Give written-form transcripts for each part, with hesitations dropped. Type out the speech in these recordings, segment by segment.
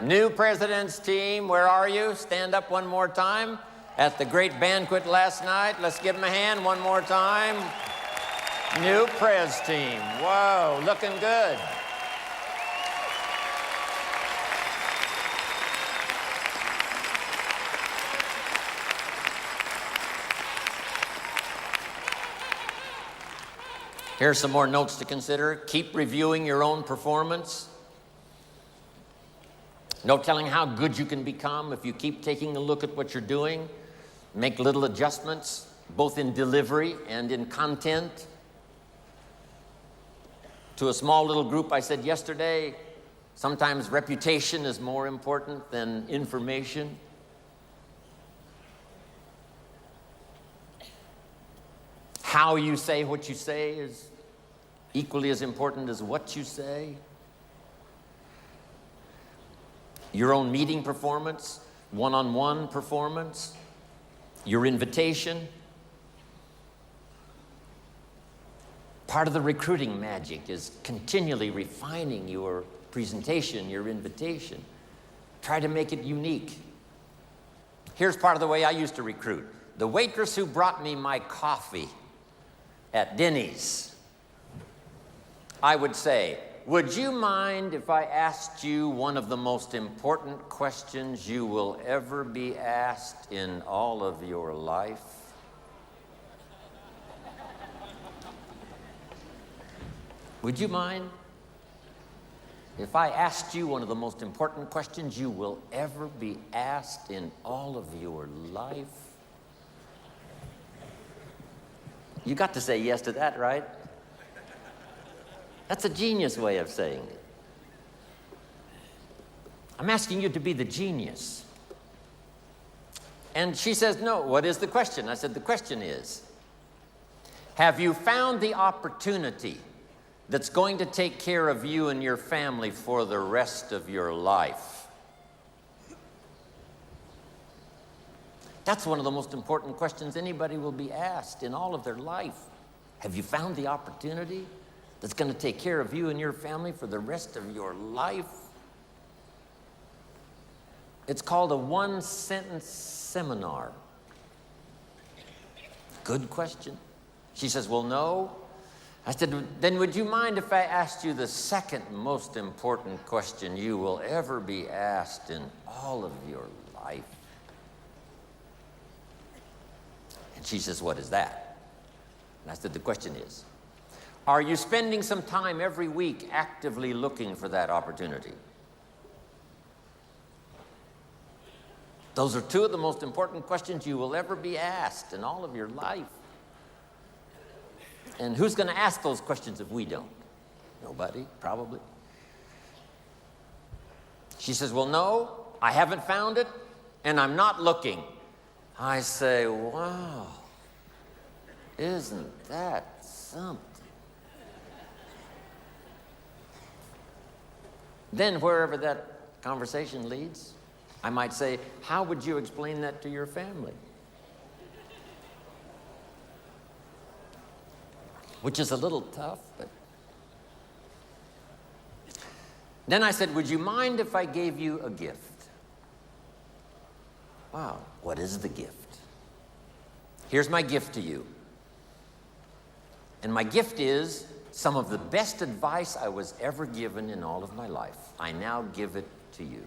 New president's team, where are you? Stand up one more time. At the great banquet last night, let's give them a hand one more time. New pres team, whoa, looking good. Here's some more notes to consider. Keep reviewing your own performance. No telling how good you can become if you keep taking a look at what you're doing. Make little adjustments, both in delivery and in content. To a small little group I said yesterday, sometimes reputation is more important than information. How you say what you say is equally as important as what you say. Your own meeting performance, one-on-one performance, your invitation. Part of the recruiting magic is continually refining your presentation, your invitation. Try to make it unique. Here's part of the way I used to recruit. The waitress who brought me my coffee at Denny's, I would say, would you mind if I asked you one of the most important questions you will ever be asked in all of your life? Would you mind if I asked you one of the most important questions you will ever be asked in all of your life? You got to say yes to that, right? That's a genius way of saying it. I'm asking you to be the genius. And she says, no, what is the question? I said, the question is, have you found the opportunity that's going to take care of you and your family for the rest of your life? That's one of the most important questions anybody will be asked in all of their life. Have you found the opportunity that's going to take care of you and your family for the rest of your life? It's called a one-sentence seminar. Good question. She says, well, no. I said, then would you mind if I asked you the second most important question you will ever be asked in all of your life? And she says, what is that? And I said, the question is, are you spending some time every week actively looking for that opportunity? Those are two of the most important questions you will ever be asked in all of your life. And who's going to ask those questions if we don't? Nobody, probably. She says, well, no, I haven't found it, and I'm not looking. I say, wow, isn't that something? Then wherever that conversation leads, I might say, how would you explain that to your family? Which is a little tough, but... Then I said, would you mind if I gave you a gift? Wow, what is the gift? Here's my gift to you. And my gift is some of the best advice I was ever given in all of my life. I now give it to you.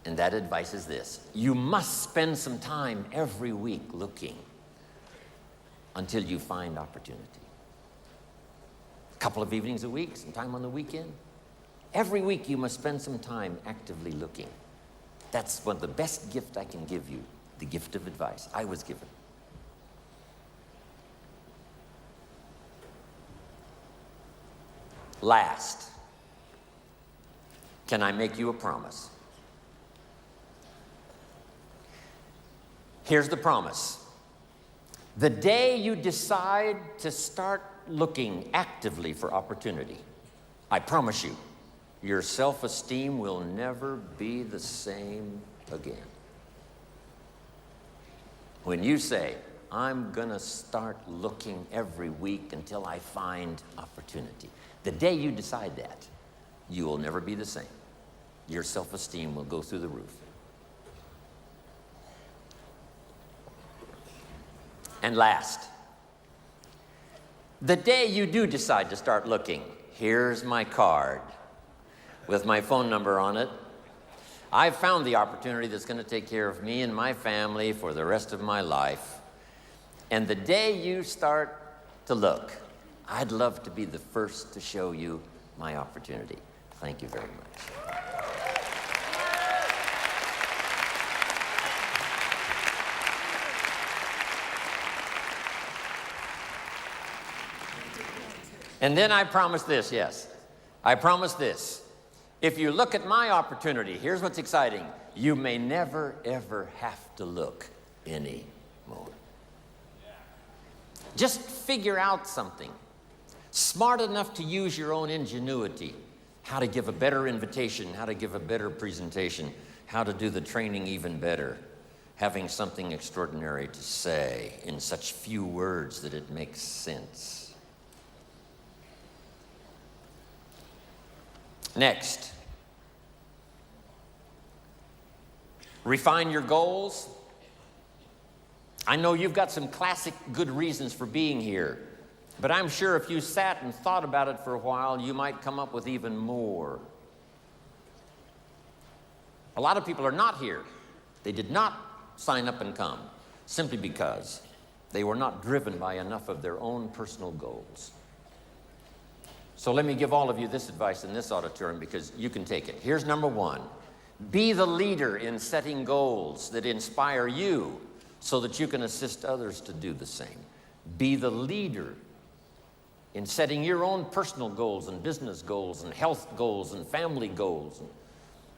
And that advice is this: you must spend some time every week looking until you find opportunity. A couple of evenings a week, some time on the weekend. Every week you must spend some time actively looking. That's one of the best gifts I can give you, the gift of advice I was given. Last, can I make you a promise? Here's the promise. The day you decide to start looking actively for opportunity, I promise you, your self-esteem will never be the same again. When you say, I'm going to start looking every week until I find opportunity, the day you decide that, you will never be the same. your self-esteem will go through the roof. And last, the day you do decide to start looking, here's my card with my phone number on it. I've found the opportunity that's going to take care of me and my family for the rest of my life. And the day you start to look, I'd love to be the first to show you my opportunity. Thank you very much. And then I promise this, yes. I promise this. If you look at my opportunity, here's what's exciting. You may never, ever have to look anymore. Just figure out something. Smart enough to use your own ingenuity. How to give a better invitation, how to give a better presentation, how to do the training even better. Having something extraordinary to say in such few words that it makes sense. Next, refine your goals. I know you've got some classic good reasons for being here, but I'm sure if you sat and thought about it for a while, you might come up with even more. A lot of people are not here. They did not sign up and come simply because they were not driven by enough of their own personal goals. So let me give all of you this advice in this auditorium because you can take it. Here's number one. Be the leader in setting goals that inspire you so that you can assist others to do the same. Be the leader in setting your own personal goals and business goals and health goals and family goals. And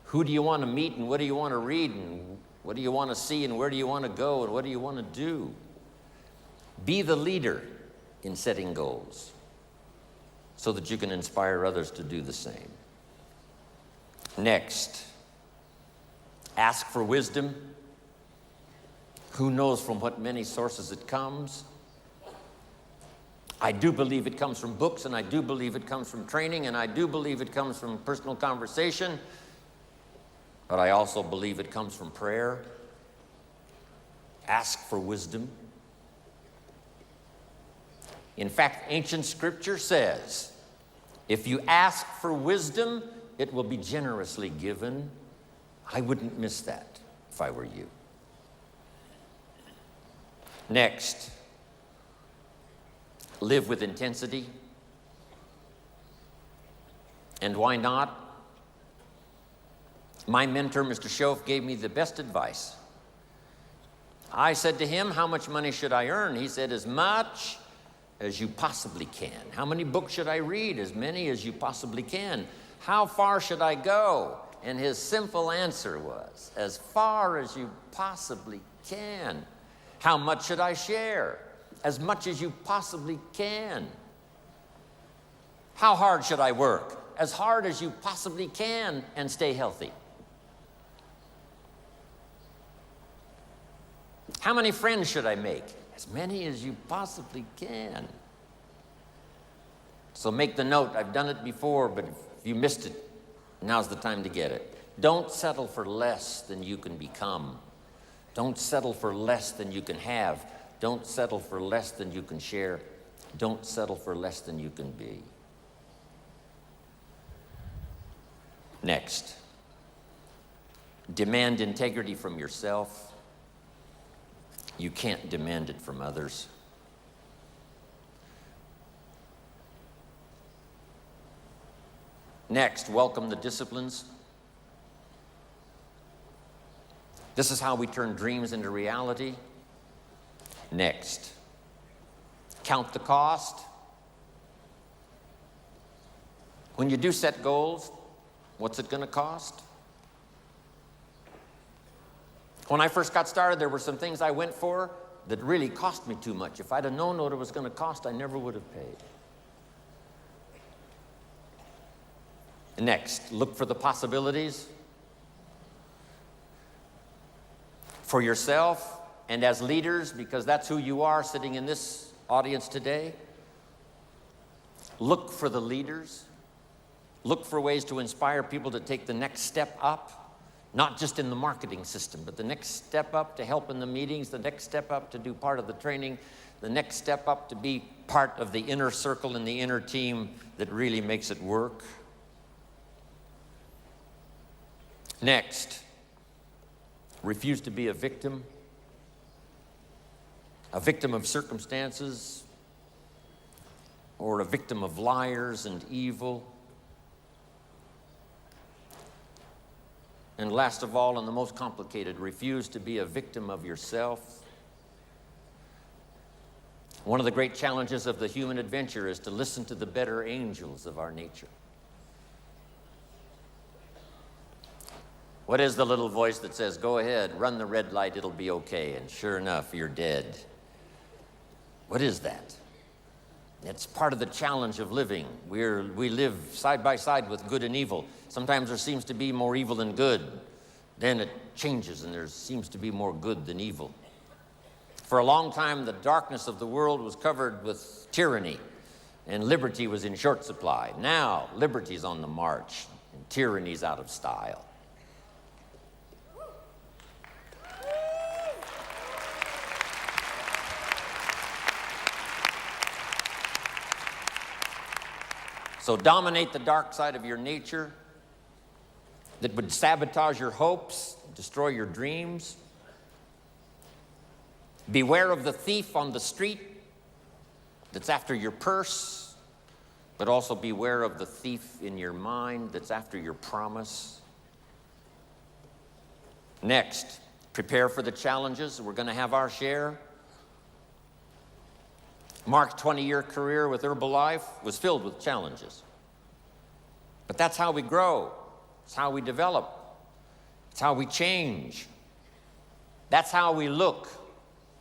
who do you want to meet and what do you want to read and what do you want to see and where do you want to go and what do you want to do? Be the leader in setting goals so that you can inspire others to do the same. Next, ask for wisdom. Who knows from what many sources it comes? I do believe it comes from books, and I do believe it comes from training, and I do believe it comes from personal conversation, but I also believe it comes from prayer. Ask for wisdom. In fact, ancient scripture says, if you ask for wisdom, it will be generously given. I wouldn't miss that if I were you. Next, live with intensity. And why not? My mentor, Mr. Schoaf, gave me the best advice. I said to him, how much money should I earn? He said, as much as you possibly can. How many books should I read? As many as you possibly can. How far should I go? And his simple answer was, as far as you possibly can. How much should I share? As much as you possibly can. How hard should I work? As hard as you possibly can and stay healthy. How many friends should I make? As many as you possibly can. So make the note. I've done it before, but if you missed it, now's the time to get it. Don't settle for less than you can become. Don't settle for less than you can have. Don't settle for less than you can share. Don't settle for less than you can be. Next, demand integrity from yourself. You can't demand it from others. Next, welcome the disciplines. This is how we turn dreams into reality. Next, count the cost. When you do set goals, what's it going to cost? When I first got started, there were some things I went for that really cost me too much. If I'd have known what it was going to cost, I never would have paid. Next, look for the possibilities for yourself and as leaders, because that's who you are sitting in this audience today. Look for the leaders Look for ways to inspire people to take the next step up, not just in the marketing system, but the next step up to help in the meetings, the next step up to do part of the training, the next step up to be part of the inner circle and the inner team that really makes it work. Next, refuse to be a victim of circumstances, or a victim of liars and evil. And last of all, and the most complicated, refuse to be a victim of yourself. One of the great challenges of the human adventure is to listen to the better angels of our nature. What is the little voice that says, go ahead, run the red light, it'll be okay, and sure enough, you're dead? What is that? It's part of the challenge of living. We live side by side with good and evil. Sometimes there seems to be more evil than good. Then it changes and there seems to be more good than evil. For a long time, the darkness of the world was covered with tyranny, and liberty was in short supply. Now, liberty's on the march, and tyranny's out of style. So dominate the dark side of your nature that would sabotage your hopes, destroy your dreams. Beware of the thief on the street that's after your purse, but also beware of the thief in your mind that's after your promise. Next, prepare for the challenges. We're going to have our share. Mark's 20-year career with Herbalife was filled with challenges. But that's how we grow. It's how we develop. It's how we change. That's how we look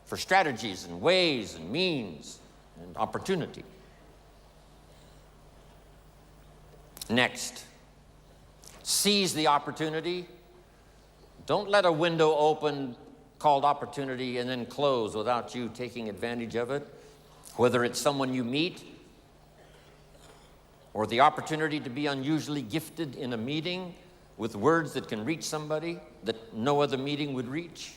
for strategies and ways and means and opportunity. Next, seize the opportunity. Don't let a window open called opportunity and then close without you taking advantage of it. Whether it's someone you meet, or the opportunity to be unusually gifted in a meeting with words that can reach somebody that no other meeting would reach.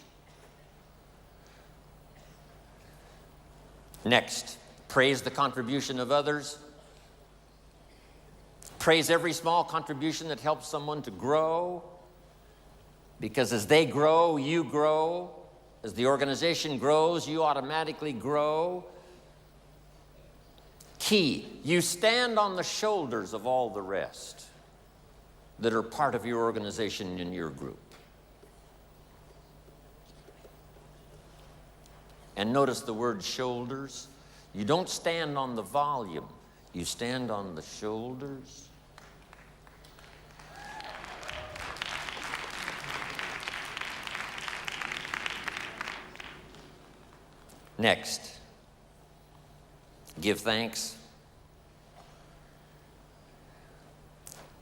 Next, praise the contribution of others. Praise every small contribution that helps someone to grow, because as they grow, you grow. As the organization grows, you automatically grow. Key, you stand on the shoulders of all the rest that are part of your organization and your group. And notice the word shoulders. You don't stand on the volume, you stand on the shoulders. Next, give thanks.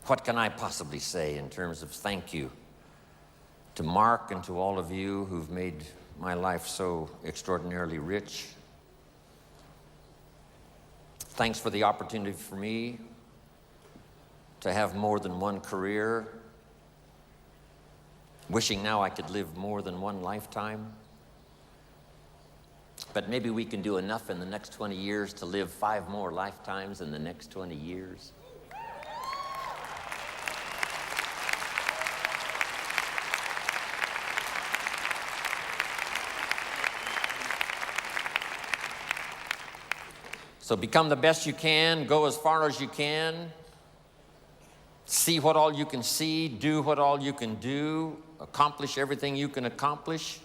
What can I possibly say in terms of thank you to Mark and to all of you who've made my life so extraordinarily rich? Thanks for the opportunity for me to have more than one career. Wishing now I could live more than one lifetime. But maybe we can do enough in the next 20 years to live 5 more lifetimes in the next 20 years. So become the best you can, go as far as you can, see what all you can see, do what all you can do, accomplish everything you can accomplish.